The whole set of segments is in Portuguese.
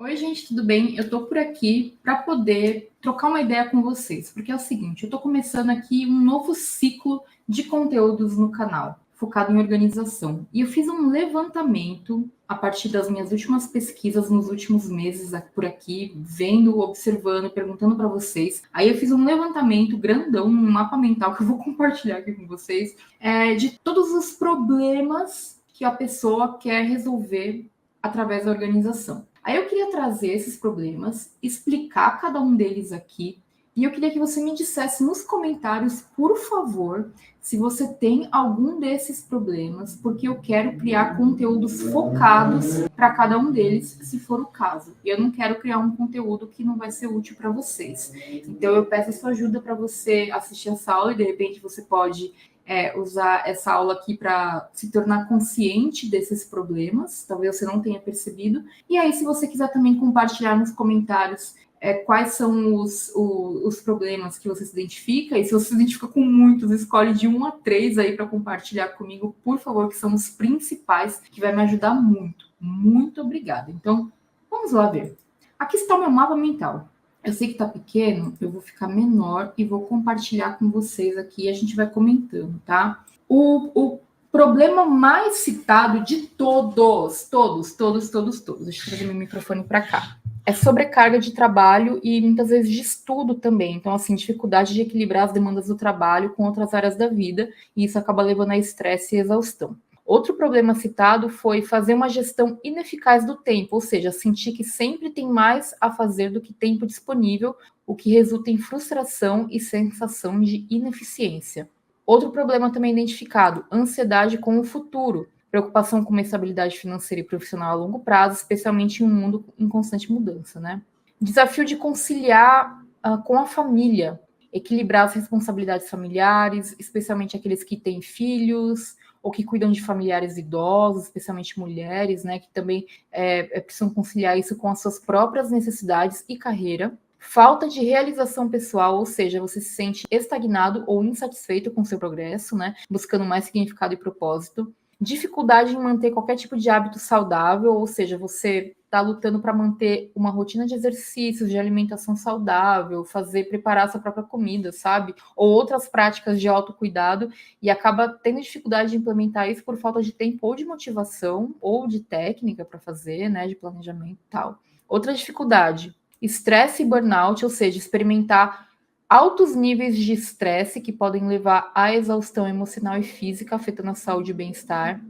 Oi, gente, tudo bem? Eu tô por aqui para poder trocar uma ideia com vocês, porque é o seguinte, eu tô começando aqui um novo ciclo de conteúdos no canal, focado em organização. E eu fiz um levantamento a partir das minhas últimas pesquisas nos últimos meses por aqui, vendo, observando, perguntando para vocês. Aí eu fiz um levantamento grandão, um mapa mental que eu vou compartilhar aqui com vocês, de todos os problemas que a pessoa quer resolver através da organização. Aí eu queria trazer esses problemas, explicar cada um deles aqui, e eu queria que você me dissesse nos comentários, por favor, se você tem algum desses problemas, porque eu quero criar conteúdos focados para cada um deles, se for o caso. E eu não quero criar um conteúdo que não vai ser útil para vocês. Então eu peço a sua ajuda para você assistir essa aula e de repente você pode usar essa aula aqui para se tornar consciente desses problemas, talvez você não tenha percebido. E aí, se você quiser também compartilhar nos comentários quais são os problemas que você se identifica, e se você se identifica com muitos, escolhe de 1 a 3 aí para compartilhar comigo, por favor, que são os principais, que vai me ajudar muito. Muito obrigada. Então, vamos lá ver. Aqui está o meu mapa mental. Eu sei que está pequeno, eu vou ficar menor e vou compartilhar com vocês aqui e a gente vai comentando, tá? O problema mais citado de todos, deixa eu trazer meu microfone para cá, é sobrecarga de trabalho e muitas vezes de estudo também. Então, assim, dificuldade de equilibrar as demandas do trabalho com outras áreas da vida, e isso acaba levando a estresse e exaustão. Outro problema citado foi fazer uma gestão ineficaz do tempo, ou seja, sentir que sempre tem mais a fazer do que tempo disponível, o que resulta em frustração e sensação de ineficiência. Outro problema também identificado, ansiedade com o futuro, preocupação com uma estabilidade financeira e profissional a longo prazo, especialmente em um mundo em constante mudança, né? Desafio de conciliar com a família, equilibrar as responsabilidades familiares, especialmente aqueles que têm filhos, ou que cuidam de familiares idosos, especialmente mulheres, né, que também precisam conciliar isso com as suas próprias necessidades e carreira. Falta de realização pessoal, ou seja, você se sente estagnado ou insatisfeito com o seu progresso, né, buscando mais significado e propósito. Dificuldade em manter qualquer tipo de hábito saudável, ou seja, você está lutando para manter uma rotina de exercícios, de alimentação saudável, preparar sua própria comida, sabe? Ou outras práticas de autocuidado, e acaba tendo dificuldade de implementar isso por falta de tempo ou de motivação, ou de técnica para fazer, né? De planejamento e tal. Outra dificuldade, estresse e burnout, ou seja, experimentar altos níveis de estresse que podem levar à exaustão emocional e física, afetando a saúde e o bem-estar.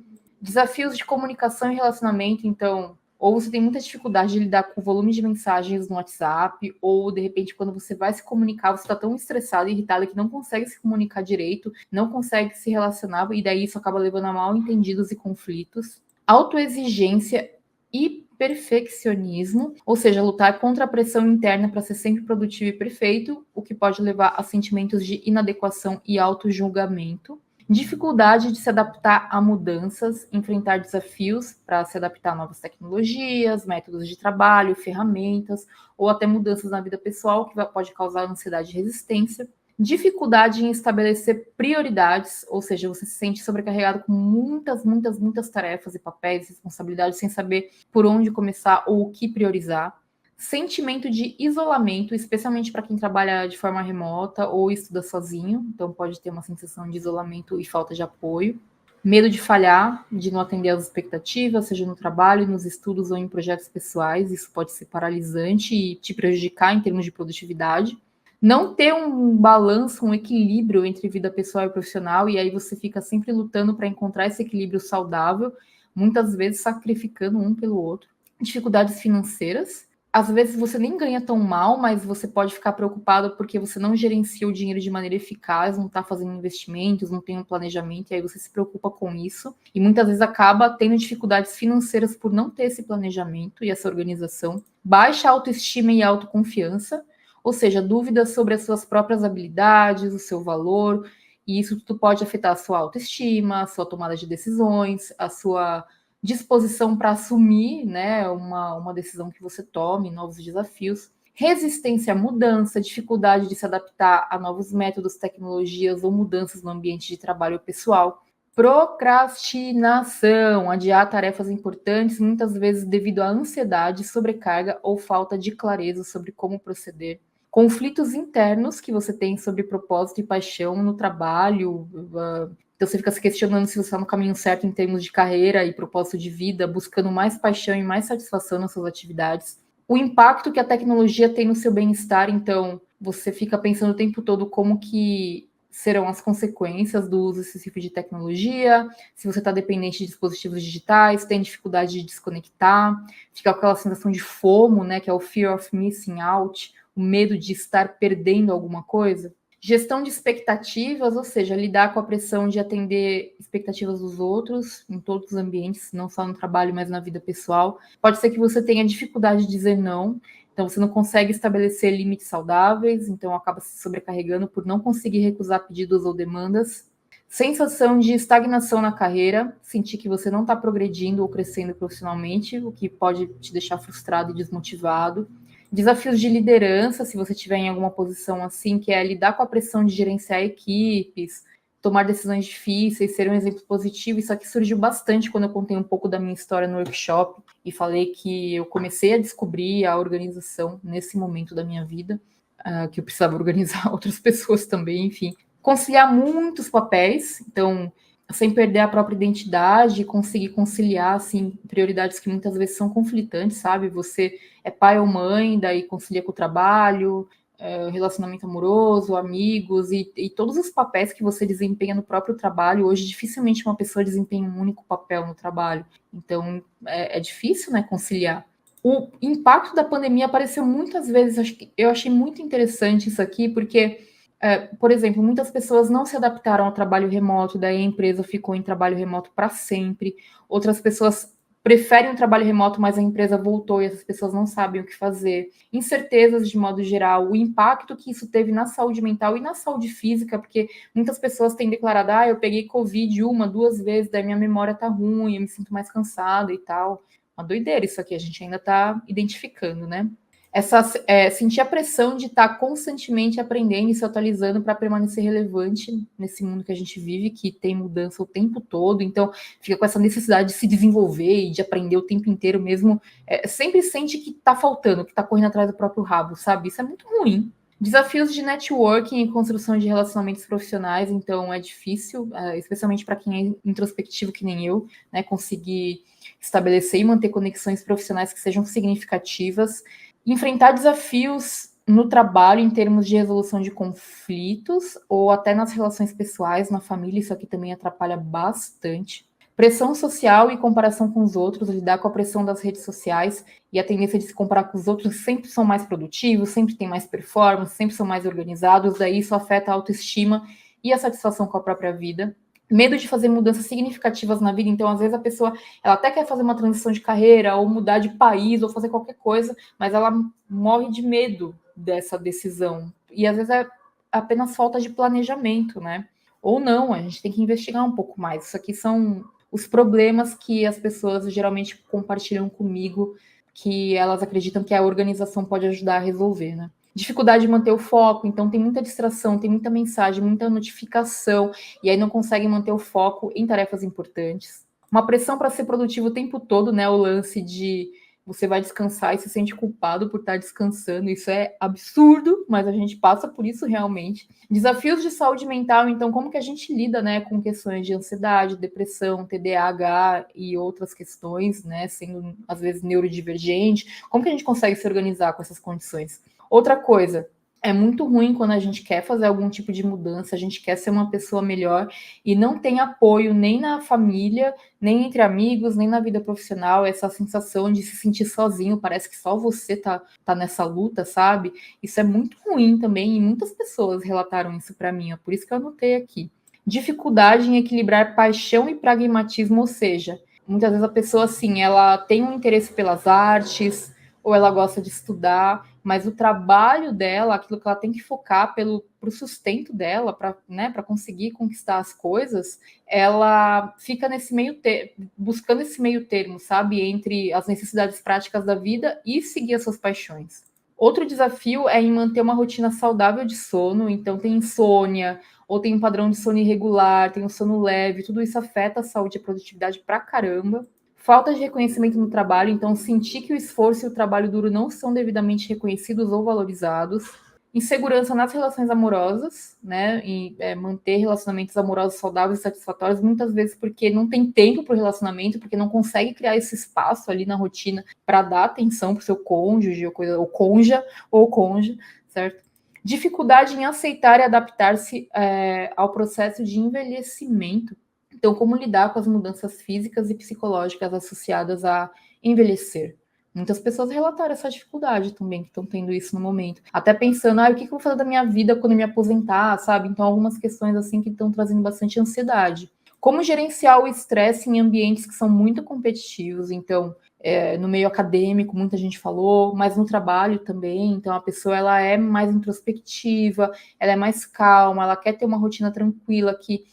Desafios de comunicação e relacionamento, então, ou você tem muita dificuldade de lidar com o volume de mensagens no WhatsApp, ou de repente, quando você vai se comunicar, você está tão estressado e irritado que não consegue se comunicar direito, não consegue se relacionar, e daí isso acaba levando a mal entendidos e conflitos. Autoexigência e perfeccionismo, ou seja, lutar contra a pressão interna para ser sempre produtivo e perfeito, o que pode levar a sentimentos de inadequação e autojulgamento. Dificuldade de se adaptar a mudanças, enfrentar desafios para se adaptar a novas tecnologias, métodos de trabalho, ferramentas, ou até mudanças na vida pessoal, que pode causar ansiedade e resistência. Dificuldade em estabelecer prioridades, ou seja, você se sente sobrecarregado com muitas tarefas e papéis, responsabilidades, sem saber por onde começar ou o que priorizar. Sentimento de isolamento, especialmente para quem trabalha de forma remota ou estuda sozinho, então pode ter uma sensação de isolamento e falta de apoio. Medo de falhar, de não atender às expectativas, seja no trabalho, nos estudos ou em projetos pessoais, isso pode ser paralisante e te prejudicar em termos de produtividade. Não ter um balanço, um equilíbrio entre vida pessoal e profissional, e aí você fica sempre lutando para encontrar esse equilíbrio saudável, muitas vezes sacrificando um pelo outro. Dificuldades financeiras, às vezes você nem ganha tão mal, mas você pode ficar preocupado porque você não gerencia o dinheiro de maneira eficaz, não está fazendo investimentos, não tem um planejamento, e aí você se preocupa com isso, e muitas vezes acaba tendo dificuldades financeiras por não ter esse planejamento e essa organização. Baixa autoestima e autoconfiança, ou seja, dúvidas sobre as suas próprias habilidades, o seu valor, e isso tudo pode afetar a sua autoestima, a sua tomada de decisões, a sua disposição para assumir, né, uma decisão que você tome, novos desafios. Resistência à mudança, dificuldade de se adaptar a novos métodos, tecnologias ou mudanças no ambiente de trabalho pessoal. Procrastinação, adiar tarefas importantes, muitas vezes devido à ansiedade, sobrecarga ou falta de clareza sobre como proceder. Conflitos internos que você tem sobre propósito e paixão no trabalho. Então você fica se questionando se você está no caminho certo em termos de carreira e propósito de vida, buscando mais paixão e mais satisfação nas suas atividades. O impacto que a tecnologia tem no seu bem-estar, então você fica pensando o tempo todo como que serão as consequências do uso excessivo de tecnologia, se você está dependente de dispositivos digitais, tem dificuldade de desconectar, fica com aquela sensação de FOMO, né, que é o Fear of Missing Out, o medo de estar perdendo alguma coisa. Gestão de expectativas, ou seja, lidar com a pressão de atender expectativas dos outros em todos os ambientes, não só no trabalho, mas na vida pessoal. Pode ser que você tenha dificuldade de dizer não, então você não consegue estabelecer limites saudáveis, então acaba se sobrecarregando por não conseguir recusar pedidos ou demandas. Sensação de estagnação na carreira, sentir que você não está progredindo ou crescendo profissionalmente, o que pode te deixar frustrado e desmotivado. Desafios de liderança, se você estiver em alguma posição assim, que é lidar com a pressão de gerenciar equipes, tomar decisões difíceis, ser um exemplo positivo. Isso aqui surgiu bastante quando eu contei um pouco da minha história no workshop e falei que eu comecei a descobrir a organização nesse momento da minha vida, que eu precisava organizar outras pessoas também, enfim. Conciliar muitos papéis, então sem perder a própria identidade, conseguir conciliar assim prioridades que muitas vezes são conflitantes, sabe? Você é pai ou mãe, daí concilia com o trabalho, relacionamento amoroso, amigos e todos os papéis que você desempenha no próprio trabalho. Hoje dificilmente uma pessoa desempenha um único papel no trabalho, então é difícil, né, conciliar. O impacto da pandemia apareceu muitas vezes. Eu achei muito interessante isso aqui, porque por exemplo, muitas pessoas não se adaptaram ao trabalho remoto, daí a empresa ficou em trabalho remoto para sempre. Outras pessoas preferem o trabalho remoto, mas a empresa voltou e essas pessoas não sabem o que fazer. Incertezas de modo geral, o impacto que isso teve na saúde mental e na saúde física, porque muitas pessoas têm declarado, eu peguei Covid 1, 2 vezes, daí minha memória tá ruim, eu me sinto mais cansada e tal. Uma doideira isso aqui, a gente ainda tá identificando, né? Sentir a pressão de estar constantemente aprendendo e se atualizando para permanecer relevante nesse mundo que a gente vive, que tem mudança o tempo todo, então fica com essa necessidade de se desenvolver e de aprender o tempo inteiro mesmo, sempre sente que está faltando, que está correndo atrás do próprio rabo, sabe? Isso é muito ruim. Desafios de networking e construção de relacionamentos profissionais, então é difícil, especialmente para quem é introspectivo que nem eu, né, conseguir estabelecer e manter conexões profissionais que sejam significativas. Enfrentar desafios no trabalho em termos de resolução de conflitos ou até nas relações pessoais, na família, isso aqui também atrapalha bastante. Pressão social e comparação com os outros, lidar com a pressão das redes sociais e a tendência de se comparar com os outros, sempre são mais produtivos, sempre tem mais performance, sempre são mais organizados, daí isso afeta a autoestima e a satisfação com a própria vida. Medo de fazer mudanças significativas na vida, então às vezes a pessoa, ela até quer fazer uma transição de carreira, ou mudar de país, ou fazer qualquer coisa, mas ela morre de medo dessa decisão, e às vezes é apenas falta de planejamento, né? Ou não, a gente tem que investigar um pouco mais. Isso aqui são os problemas que as pessoas geralmente compartilham comigo, que elas acreditam que a organização pode ajudar a resolver, né? Dificuldade de manter o foco, então tem muita distração, tem muita mensagem, muita notificação, e aí não conseguem manter o foco em tarefas importantes. Uma pressão para ser produtivo o tempo todo, né? O lance de você vai descansar e se sente culpado por estar descansando. Isso é absurdo, mas a gente passa por isso realmente. Desafios de saúde mental, então como que a gente lida, né, com questões de ansiedade, depressão, TDAH e outras questões, né, sendo às vezes neurodivergente. Como que a gente consegue se organizar com essas condições? Outra coisa, é muito ruim quando a gente quer fazer algum tipo de mudança, a gente quer ser uma pessoa melhor e não tem apoio nem na família, nem entre amigos, nem na vida profissional, essa sensação de se sentir sozinho, parece que só você tá nessa luta, sabe? Isso é muito ruim também e muitas pessoas relataram isso para mim, é por isso que eu anotei aqui. Dificuldade em equilibrar paixão e pragmatismo, ou seja, muitas vezes a pessoa, assim, ela tem um interesse pelas artes, ou ela gosta de estudar, mas o trabalho dela, aquilo que ela tem que focar para o sustento dela, para, né, para conseguir conquistar as coisas, ela fica nesse buscando esse meio termo, sabe, entre as necessidades práticas da vida e seguir as suas paixões. Outro desafio é em manter uma rotina saudável de sono, então tem insônia, ou tem um padrão de sono irregular, tem um sono leve, tudo isso afeta a saúde e a produtividade pra caramba. Falta de reconhecimento no trabalho, então sentir que o esforço e o trabalho duro não são devidamente reconhecidos ou valorizados. Insegurança nas relações amorosas, né? E manter relacionamentos amorosos saudáveis e satisfatórios, muitas vezes porque não tem tempo para o relacionamento, porque não consegue criar esse espaço ali na rotina para dar atenção para o seu cônjuge, ou conja, ou conja, certo? Dificuldade em aceitar e adaptar-se ao processo de envelhecimento. Então, como lidar com as mudanças físicas e psicológicas associadas a envelhecer? Muitas pessoas relataram essa dificuldade também, que estão tendo isso no momento. Até pensando, o que eu vou fazer da minha vida quando eu me aposentar, sabe? Então, algumas questões assim que estão trazendo bastante ansiedade. Como gerenciar o estresse em ambientes que são muito competitivos? Então, no meio acadêmico, muita gente falou, mas no trabalho também. Então, a pessoa ela é mais introspectiva, ela é mais calma, ela quer ter uma rotina tranquila que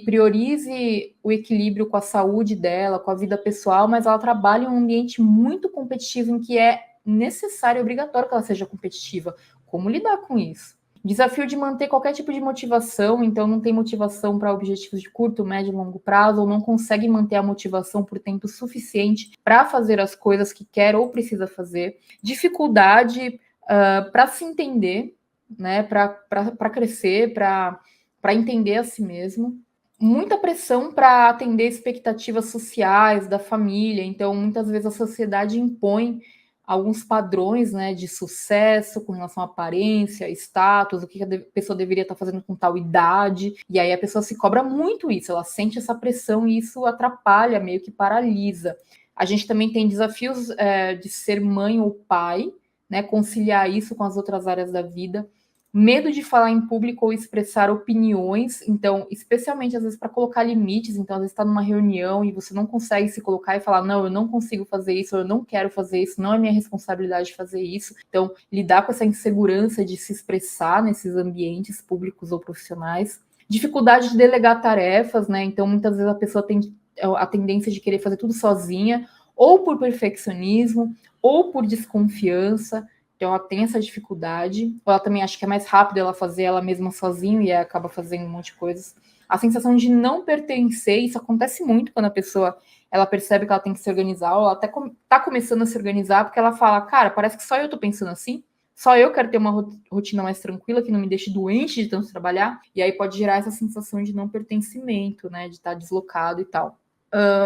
priorize o equilíbrio com a saúde dela, com a vida pessoal, mas ela trabalha em um ambiente muito competitivo em que é necessário e obrigatório que ela seja competitiva. Como lidar com isso? Desafio de manter qualquer tipo de motivação, então não tem motivação para objetivos de curto, médio e longo prazo, ou não consegue manter a motivação por tempo suficiente para fazer as coisas que quer ou precisa fazer. Dificuldade para se entender, né, para crescer, para entender a si mesmo. Muita pressão para atender expectativas sociais da família, então muitas vezes a sociedade impõe alguns padrões, né, de sucesso com relação à aparência, status, o que a pessoa deveria estar fazendo com tal idade, e aí a pessoa se cobra muito isso, ela sente essa pressão e isso atrapalha, meio que paralisa. A gente também tem desafios de ser mãe ou pai, né, conciliar isso com as outras áreas da vida. Medo de falar em público ou expressar opiniões, então, especialmente às vezes para colocar limites, então às vezes está numa reunião e você não consegue se colocar e falar, não, eu não consigo fazer isso, eu não quero fazer isso, não é minha responsabilidade fazer isso. Então, lidar com essa insegurança de se expressar nesses ambientes públicos ou profissionais. Dificuldade de delegar tarefas, né? Então, muitas vezes a pessoa tem a tendência de querer fazer tudo sozinha, ou por perfeccionismo, ou por desconfiança. Então, ela tem essa dificuldade. Ou ela também acha que é mais rápido ela fazer ela mesma sozinha e acaba fazendo um monte de coisas. A sensação de não pertencer, isso acontece muito quando a pessoa ela percebe que ela tem que se organizar, ou ela até tá começando a se organizar, porque ela fala, cara, parece que só eu tô pensando assim, só eu quero ter uma rotina mais tranquila, que não me deixe doente de tanto trabalhar, e aí pode gerar essa sensação de não pertencimento, né, de estar deslocado e tal.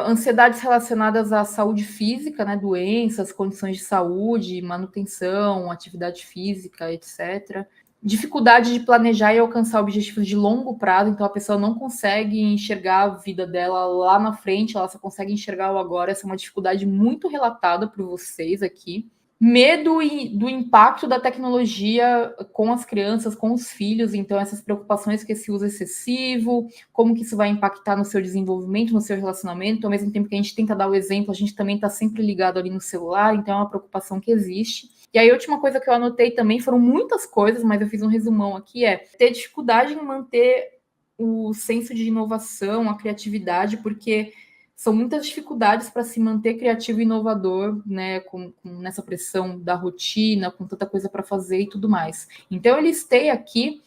Ansiedades relacionadas à saúde física, né, doenças, condições de saúde, manutenção, atividade física, etc. Dificuldade de planejar e alcançar objetivos de longo prazo, então a pessoa não consegue enxergar a vida dela lá na frente, ela só consegue enxergar o agora. Essa é uma dificuldade muito relatada por vocês aqui. Medo do impacto da tecnologia com as crianças, com os filhos, então essas preocupações com esse uso excessivo, como que isso vai impactar no seu desenvolvimento, no seu relacionamento, ao mesmo tempo que a gente tenta dar o exemplo, a gente também está sempre ligado ali no celular, então é uma preocupação que existe. E aí a última coisa que eu anotei também, foram muitas coisas, mas eu fiz um resumão aqui, é ter dificuldade em manter o senso de inovação, a criatividade, porque são muitas dificuldades para se manter criativo e inovador, né, nessa pressão da rotina, com tanta coisa para fazer e tudo mais. Então, eu listei aqui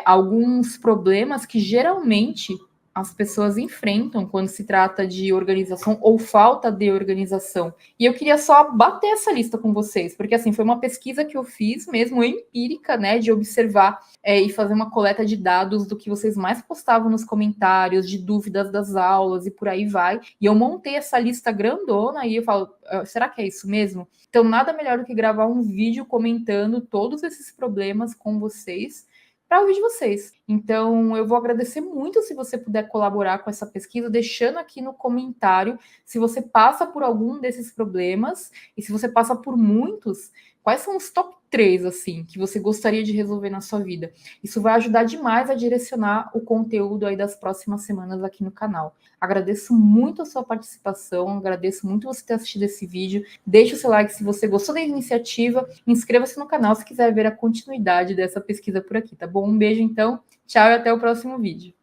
alguns problemas que geralmente as pessoas enfrentam quando se trata de organização ou falta de organização. E eu queria só bater essa lista com vocês, porque assim, foi uma pesquisa que eu fiz mesmo empírica, né, de observar e fazer uma coleta de dados do que vocês mais postavam nos comentários, de dúvidas das aulas e por aí vai. E eu montei essa lista grandona e eu falo, será que é isso mesmo? Então, nada melhor do que gravar um vídeo comentando todos esses problemas com vocês, para ouvir de vocês. Então, eu vou agradecer muito se você puder colaborar com essa pesquisa, deixando aqui no comentário se você passa por algum desses problemas e se você passa por muitos, quais são os top 3, assim, que você gostaria de resolver na sua vida. Isso vai ajudar demais a direcionar o conteúdo aí das próximas semanas aqui no canal. Agradeço muito a sua participação, agradeço muito você ter assistido esse vídeo. Deixe o seu like se você gostou da iniciativa, inscreva-se no canal se quiser ver a continuidade dessa pesquisa por aqui, tá bom? Um beijo, então, tchau e até o próximo vídeo.